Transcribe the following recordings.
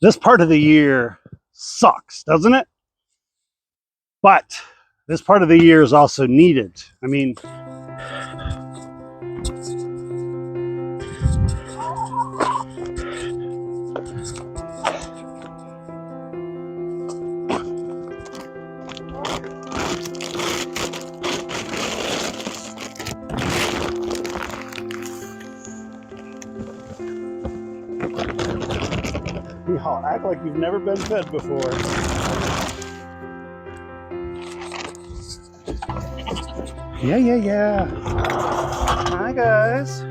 This part of the year sucks, doesn't it? But this part of the year is also needed. I mean, y'all act like you've never been fed before. Yeah. Hi, guys.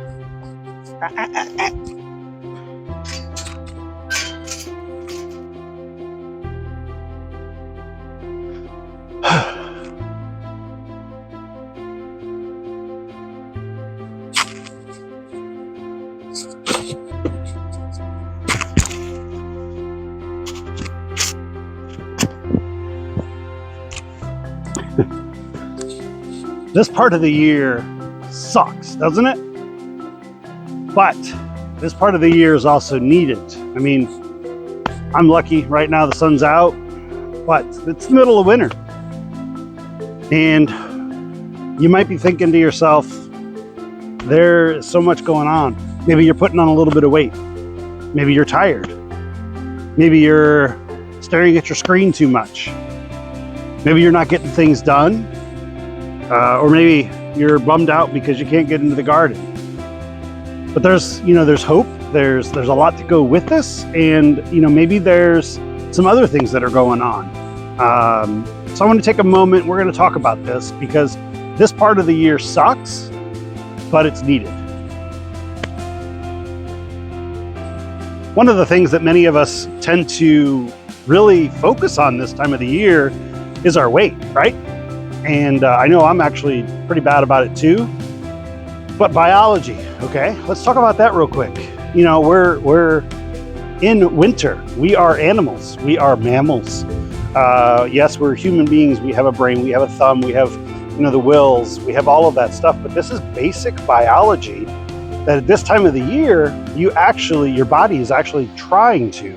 This part of the year sucks, doesn't it? But this part of the year is also needed. I mean, I'm lucky right now the sun's out, but it's the middle of winter. And you might be thinking to yourself, there's so much going on. Maybe you're putting on a little bit of weight. Maybe you're tired. Maybe you're staring at your screen too much. Maybe you're not getting things done. Or maybe you're bummed out because you can't get into the garden. But there's hope. There's a lot to go with this, and maybe there's some other things that are going on. So I want to take a moment. We're going to talk about this because this part of the year sucks, but it's needed. One of the things that many of us tend to really focus on this time of the year is our weight, right? And I know I'm actually pretty bad about it too. But biology, okay? Let's talk about that real quick. We're in winter. We are animals. We are mammals. Yes, we're human beings. We have a brain. We have a thumb. We have, the wills. We have all of that stuff. But this is basic biology that at this time of the year, your body is actually trying to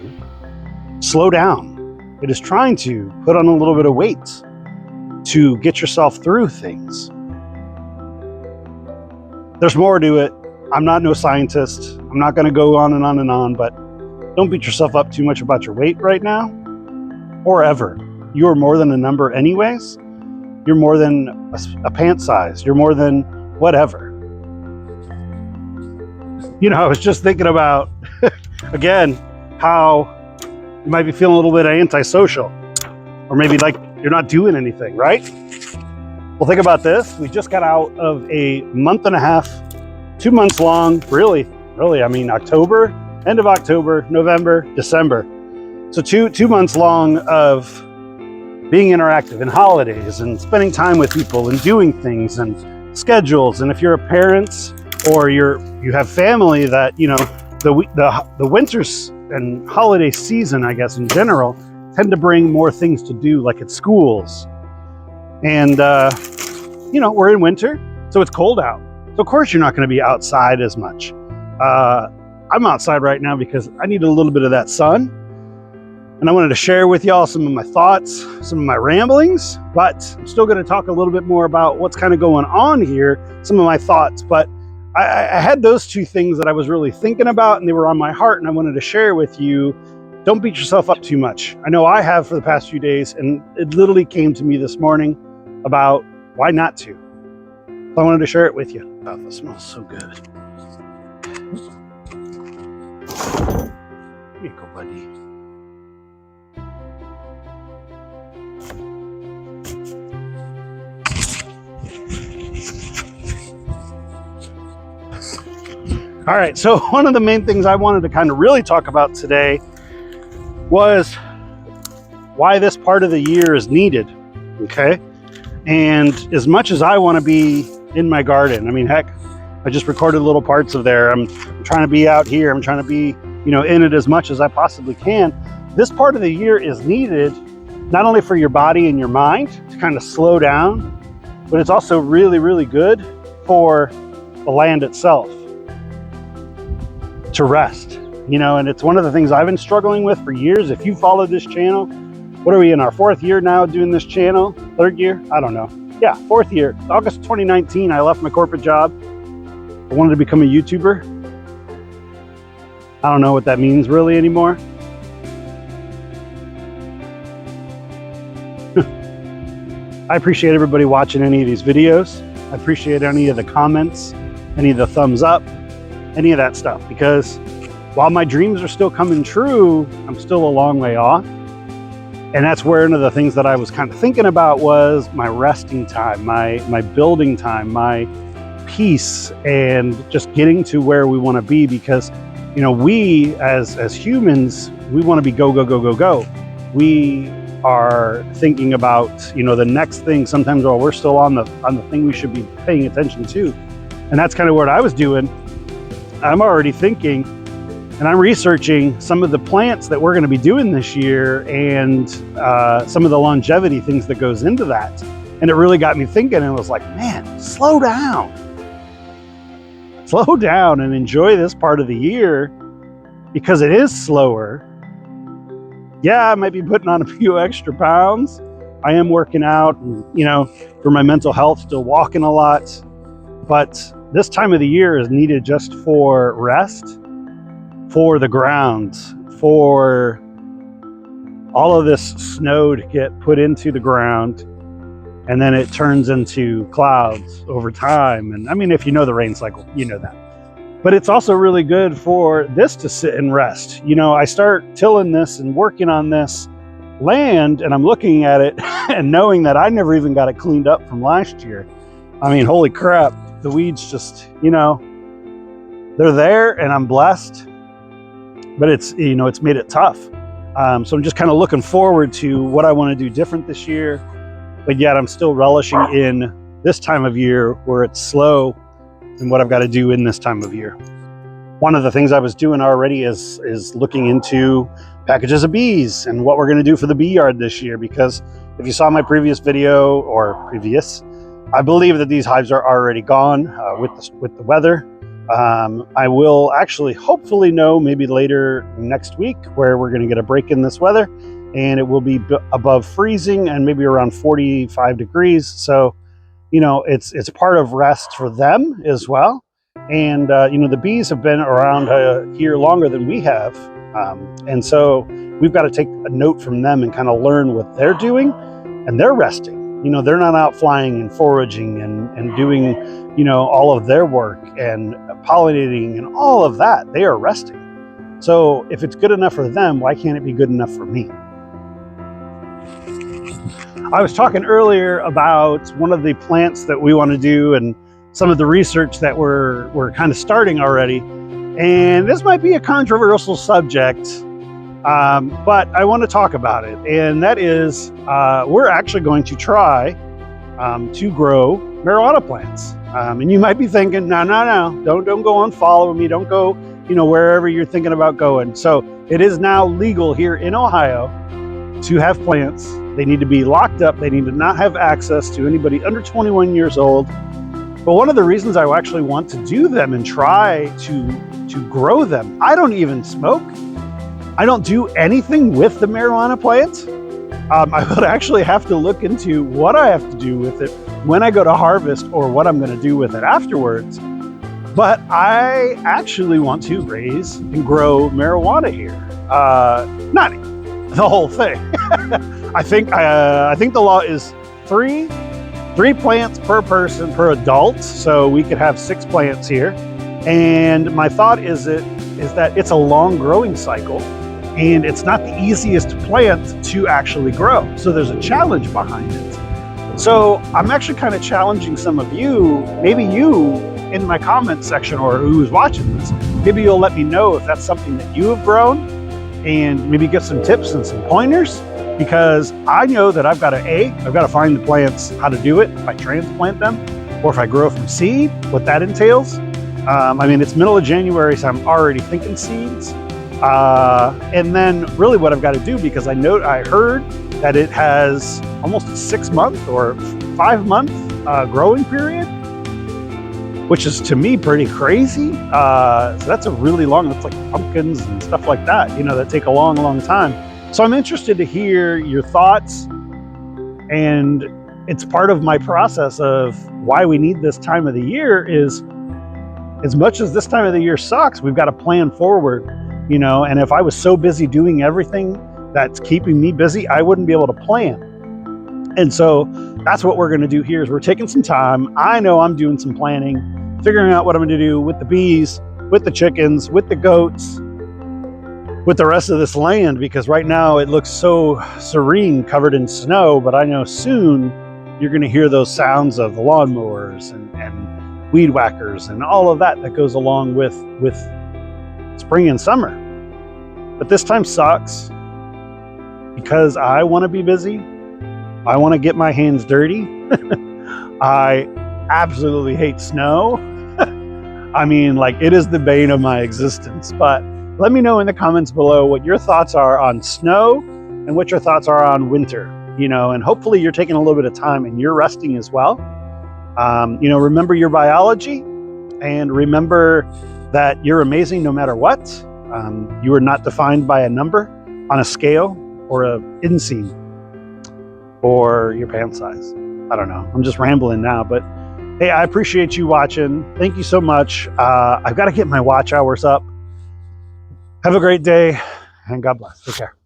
slow down. It is trying to put on a little bit of weight to get yourself through things. There's more to it. I'm not no scientist. I'm not going to go on and on and on, but don't beat yourself up too much about your weight right now or ever. You are more than a number anyways. You're more than a pant size. You're more than whatever. I was just thinking about, again, how you might be feeling a little bit antisocial, or maybe like you're not doing anything, right? Well, think about this. We just got out of a month and a half, 2 months long, really, October, end of October, November, December. So two months long of being interactive and holidays and spending time with people and doing things and schedules. And if you're a parent or you have family that, the winters and holiday season, I guess, in general, tend to bring more things to do, like at schools. And, we're in winter, so it's cold out. So of course you're not going to be outside as much. I'm outside right now because I need a little bit of that sun. And I wanted to share with y'all some of my thoughts, some of my ramblings, but I'm still going to talk a little bit more about what's kind of going on here, some of my thoughts. But I had those two things that I was really thinking about, and they were on my heart, and I wanted to share with you. Don't beat yourself up too much. I know I have for the past few days, and it literally came to me this morning about why not to. So I wanted to share it with you. Oh, that smells so good. Here you go, buddy. All right, so one of the main things I wanted to kind of really talk about today was why this part of the year is needed, okay? And as much as I want to be in my garden, I mean, heck, I just recorded little parts of there. I'm trying to be out here. I'm trying to be, in it as much as I possibly can. This part of the year is needed not only for your body and your mind to kind of slow down, but it's also really, really good for the land itself to rest. you know, and it's one of the things I've been struggling with for years. If you follow this channel, what are we in our 4th year now doing this channel? 3rd year? I don't know. Yeah, 4th year. August 2019, I left my corporate job. I wanted to become a YouTuber. I don't know what that means really anymore. I appreciate everybody watching any of these videos. I appreciate any of the comments, any of the thumbs up, any of that stuff, because while my dreams are still coming true, I'm still a long way off. And that's where one of the things that I was kind of thinking about was my resting time, my building time, my peace, and just getting to where we want to be. Because, you know, we as humans, we want to be go, go, go, go, go. We are thinking about, you know, the next thing sometimes while we're still on the thing we should be paying attention to. And that's kind of what I was doing. I'm already thinking, and I'm researching some of the plants that we're going to be doing this year, and some of the longevity things that goes into that. And it really got me thinking, and it was like, man, slow down and enjoy this part of the year, because it is slower. Yeah, I might be putting on a few extra pounds. I am working out, and, you know, for my mental health, still walking a lot. But this time of the year is needed just for rest, for the ground, for all of this snow to get put into the ground, and then it turns into clouds over time. And I mean, if you know the rain cycle, you know that. But it's also really good for this to sit and rest. You know, I start tilling this and working on this land, and I'm looking at it and knowing that I never even got it cleaned up from last year. I mean, holy crap, the weeds just, you know, they're there, and I'm blessed, but it's, you know, it's made it tough. So I'm just kind of looking forward to what I want to do different this year, but yet I'm still relishing in this time of year where it's slow and what I've got to do in this time of year. One of the things I was doing already is looking into packages of bees and what we're going to do for the bee yard this year, because if you saw my previous video, I believe that these hives are already gone with the weather. I will actually hopefully know maybe later next week where we're going to get a break in this weather, and it will be above freezing and maybe around 45 degrees. So, you know, it's part of rest for them as well. And, you know, the bees have been around here longer than we have. And so we've got to take a note from them and kind of learn what they're doing, and they're resting. You know, they're not out flying and foraging and doing, you know, all of their work and pollinating and all of that. They are resting. So if it's good enough for them, why can't it be good enough for me? I was talking earlier about one of the plants that we want to do and some of the research that we're kind of starting already. And this might be a controversial subject, but I want to talk about it. And that is, we're actually going to try to grow marijuana plants. And you might be thinking, no, don't go unfollowing me. Don't go, you know, wherever you're thinking about going. So it is now legal here in Ohio to have plants. They need to be locked up. They need to not have access to anybody under 21 years old. But one of the reasons I actually want to do them and try to grow them, I don't even smoke. I don't do anything with the marijuana plant. I would actually have to look into what I have to do with it when I go to harvest, or what I'm going to do with it afterwards. But I actually want to raise and grow marijuana here. Not the whole thing. I think the law is three plants per person per adult, so we could have 6 plants here. And my thought is that it's a long growing cycle, and it's not the easiest plant to actually grow. So there's a challenge behind it. So I'm actually kind of challenging some of you, maybe you in my comment section, or who's watching this, maybe you'll let me know if that's something that you have grown, and maybe get some tips and some pointers, because I know that I've got to find the plants, how to do it, if I transplant them, or if I grow from seed, what that entails. I mean, it's middle of January, so I'm already thinking seeds. And then really what I've got to do, because I heard that it has almost a 6-month or 5-month growing period. which is to me pretty crazy. So that's a really long, that's like pumpkins and stuff like that, you know, that take a long, long time. So I'm interested to hear your thoughts, and it's part of my process of why we need this time of the year. Is as much as this time of the year sucks, we've got to plan forward, you know, and if I was so busy doing everything that's keeping me busy, I wouldn't be able to plan. And so that's what we're going to do here is we're taking some time. I know I'm doing some planning, figuring out what I'm going to do with the bees, with the chickens, with the goats, with the rest of this land, because right now it looks so serene, covered in snow, but I know soon you're going to hear those sounds of the lawnmowers and weed whackers and all of that goes along with spring and summer. But this time sucks because I want to be busy. I want to get my hands dirty. I absolutely hate snow. I mean, like, it is the bane of my existence. But let me know in the comments below what your thoughts are on snow and what your thoughts are on winter, you know, and hopefully you're taking a little bit of time and you're resting as well. You know, remember your biology and remember that you're amazing no matter what. You are not defined by a number on a scale or a inseam or your pant size. I don't know. I'm just rambling now, but hey, I appreciate you watching. Thank you so much. I've got to get my watch hours up. Have a great day and God bless. Take care.